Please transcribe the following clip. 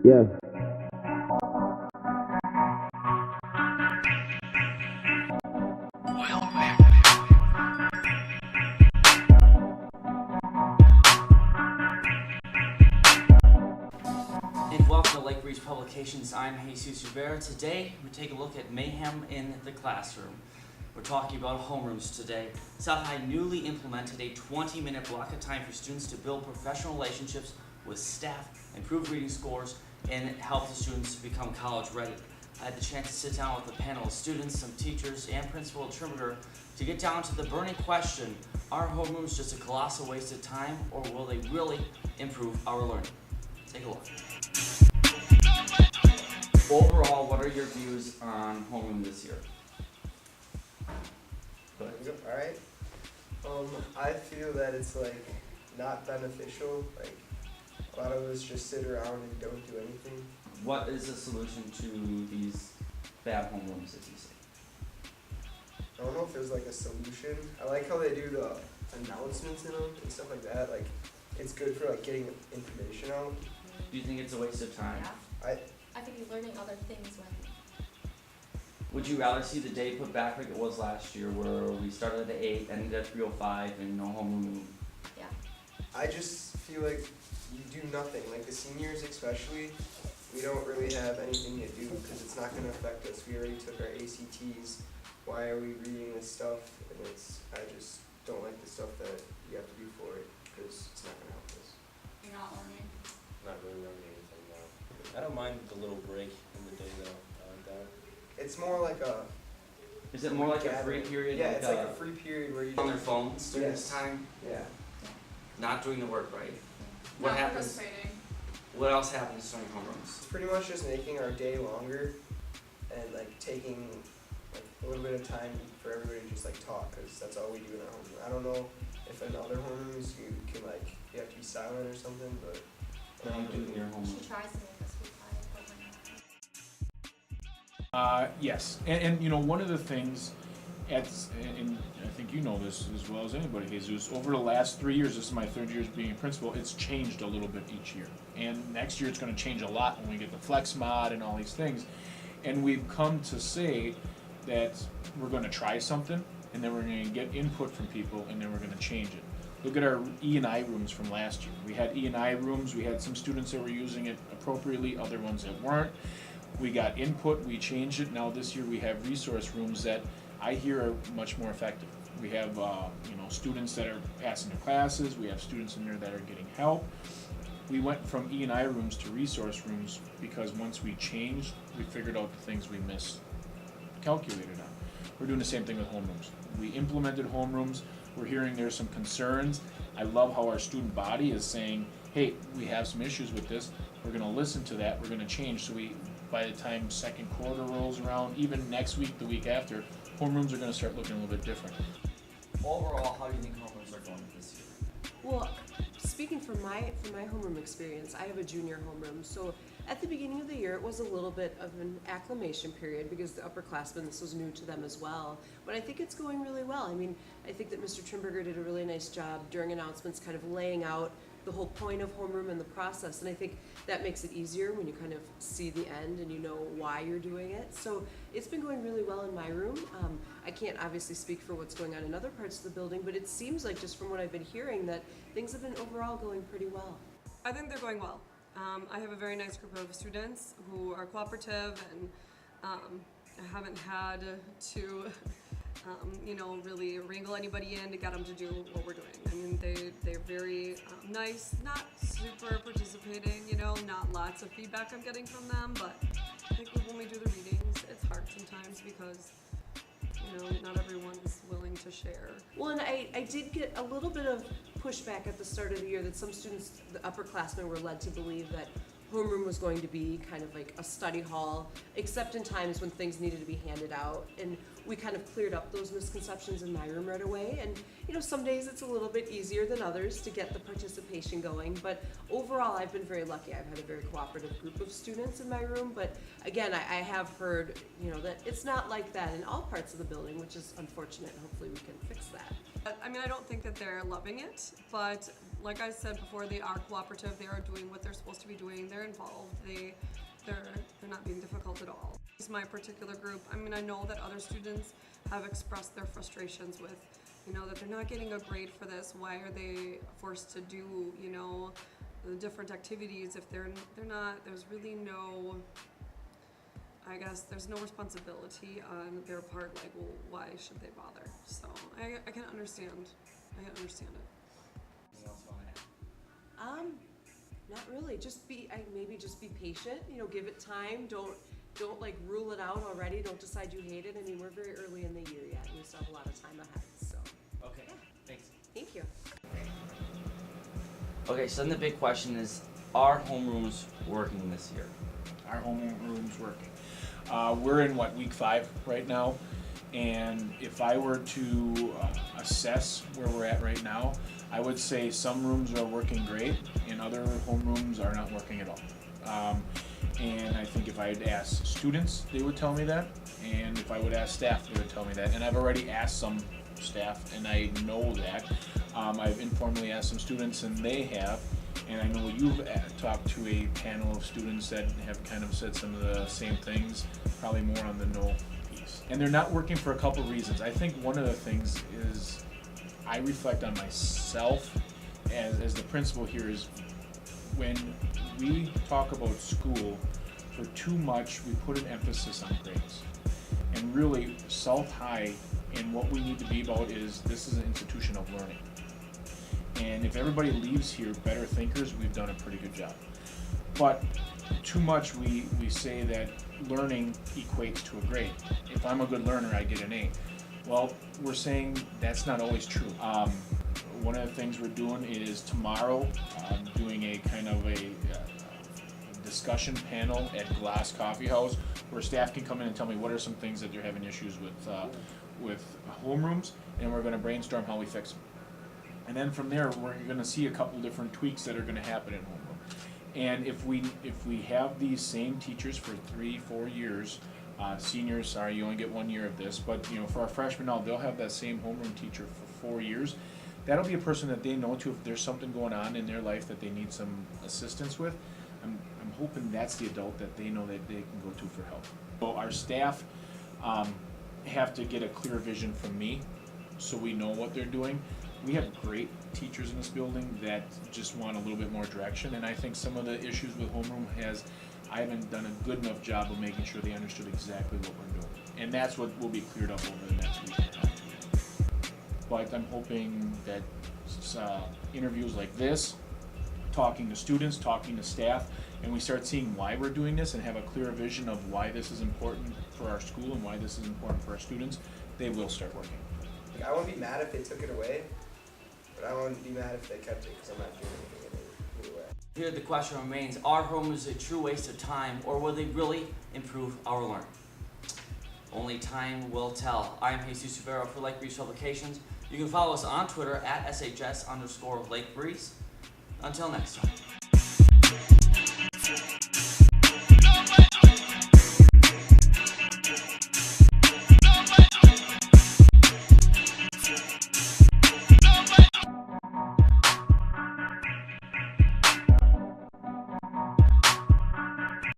Yeah. And welcome to Lake Reach Publications. I'm Jesus Rivera. Today we take a look at Mayhem in the classroom. We're talking about homerooms today. South High newly implemented a 20-minute block of time for students to build professional relationships with staff, improve reading scores, and help the students become college ready. I had the chance to sit down with a panel of students, some teachers, and Principal Trimberger to get down to the burning question: are homerooms just a colossal waste of time, or will they really improve our learning? Take a look. Overall, what are your views on homeroom this year? Alright. I feel that it's not beneficial. A lot of us just sit around and don't do anything. What is the solution to these bad homerooms that you see? I don't know if there's a solution. I like how they do the announcements in them and stuff like that. It's good for getting information out. Do you think it's a waste of time? Yeah. I think you're learning other things when... Would you rather see the day put back like it was last year, where we started at 8, ended at 3:05, and no homeroom? Yeah. I just feel like you do nothing. The seniors especially, we don't really have anything to do because it's not going to affect us. We already took our ACTs. Why are we reading this stuff? And I just don't like the stuff that you have to do for it because it's not going to help us. You're not learning. Not really learning anything now. I don't mind the little break in the day though. I like that. It's more like a... Is it more like a free period? Yeah, it's like a free period where you... On their phones during this Yes. time? Yeah. Not doing the work right? What Not happens? participating. What else happens during homerooms? It's pretty much just making our day longer and taking a little bit of time for everybody to just talk, because that's all we do in our homeroom. I don't know if in other homerooms you can you have to be silent or something, but... What do you do in your She homeroom? tries to make us be quiet, but we're not. Yes, and one of the things, and I think you know this as well as anybody, Jesus, over the last 3 years, this is my third year as being a principal, it's changed a little bit each year. And next year it's going to change a lot when we get the flex mod and all these things. And we've come to say that we're going to try something, and then we're going to get input from people, and then we're going to change it. Look at our E&I rooms from last year. We had E&I rooms, we had some students that were using it appropriately, other ones that weren't. We got input, we changed it. Now this year we have resource rooms that I hear are much more effective. We have students that are passing their classes, we have students in there that are getting help. We went from E&I rooms to resource rooms because once we changed, we figured out the things we miscalculated on. We're doing the same thing with homerooms. We implemented homerooms. We're hearing there's some concerns. I love how our student body is saying, hey, we have some issues with this. We're going to listen to that. We're going to change. So by the time second quarter rolls around, even next week, the week after, homerooms are going to start looking a little bit different. Overall, how do you think homerooms are going this year? Well, speaking from my homeroom experience, I have a junior homeroom. So at the beginning of the year, it was a little bit of an acclimation period because the upperclassmen, this was new to them as well. But I think it's going really well. I think that Mr. Trimberger did a really nice job during announcements kind of laying out the whole point of homeroom and the process. And I think that makes it easier when you kind of see the end and you know why you're doing it. So it's been going really well in my room. I can't obviously speak for what's going on in other parts of the building, but it seems like just from what I've been hearing that things have been overall going pretty well. I think they're going well. I have a very nice group of students who are cooperative, and I haven't had to really wrangle anybody in to get them to do what we're doing. They're very nice, not super participating, not lots of feedback I'm getting from them, but I think when we do the readings, it's hard sometimes because not everyone is willing to share. Well, and I did get a little bit of pushback at the start of the year that some students, the upperclassmen, were led to believe that homeroom was going to be kind of like a study hall, except in times when things needed to be handed out. And we kind of cleared up those misconceptions in my room right away. And some days it's a little bit easier than others to get the participation going. But overall, I've been very lucky. I've had a very cooperative group of students in my room. But again, I have heard, that it's not like that in all parts of the building, which is unfortunate. Hopefully we can fix that. I don't think that they're loving it, but like I said before, they are cooperative. They are doing what they're supposed to be doing. They're involved. They're not being difficult at all. It's my particular group. I mean, I know that other students have expressed their frustrations with, that they're not getting a grade for this. Why are they forced to do, the different activities if they're not? There's really no. I guess there's no responsibility on their part. Like, well, why should they bother? So I can understand. I can understand it. Anything else you wanna add? Not really. Maybe just be patient. Give it time. Don't like rule it out already. Don't decide you hate it. I mean, we're very early in the year yet, and we still have a lot of time ahead. So Okay, thanks. thank you. Okay, so then the big question is, are homerooms working this year? Our homeroom's working. We're in week 5 right now, and if I were to assess where we're at right now, I would say some rooms are working great and other homerooms are not working at all. And I think if I had asked students, they would tell me that, and if I would ask staff, they would tell me that. And I've already asked some staff, and I know that. I've informally asked some students, and they have. And I know you've talked to a panel of students that have kind of said some of the same things, probably more on the no piece. And they're not working for a couple reasons. I think one of the things is I reflect on myself as the principal here is when we talk about school, for too much we put an emphasis on grades. And really, South High and what we need to be about is this is an institution of learning. And if everybody leaves here better thinkers, we've done a pretty good job. But too much we say that learning equates to a grade. If I'm a good learner, I get an A. Well, we're saying that's not always true. One of the things we're doing is tomorrow, doing a kind of a discussion panel at Glass Coffee House where staff can come in and tell me what are some things that they're having issues with homerooms, and we're gonna brainstorm how we fix them. And then from there, we're gonna see a couple different tweaks that are gonna happen in homeroom. And if we have these same teachers for 3-4 years, seniors, sorry, you only get 1 year of this, but for our freshmen now, they'll have that same homeroom teacher for 4 years. That'll be a person that they know to if there's something going on in their life that they need some assistance with. I'm hoping that's the adult that they know that they can go to for help. So our staff have to get a clear vision from me, so we know what they're doing. We have great teachers in this building that just want a little bit more direction, and I think some of the issues with homeroom I haven't done a good enough job of making sure they understood exactly what we're doing. And that's what will be cleared up over the next week and a half. But I'm hoping that interviews like this, talking to students, talking to staff, and we start seeing why we're doing this and have a clear vision of why this is important for our school and why this is important for our students, they will start working. I wouldn't be mad if they took it away, but I wouldn't be mad if they kept it because I'm not doing anything either way. Here the question remains, are homerooms a true waste of time, or will they really improve our learning? Only time will tell. I'm Jesus Rivera for Lake Breeze Publications. You can follow us on Twitter at @SHS_Lake Breeze. Until next time.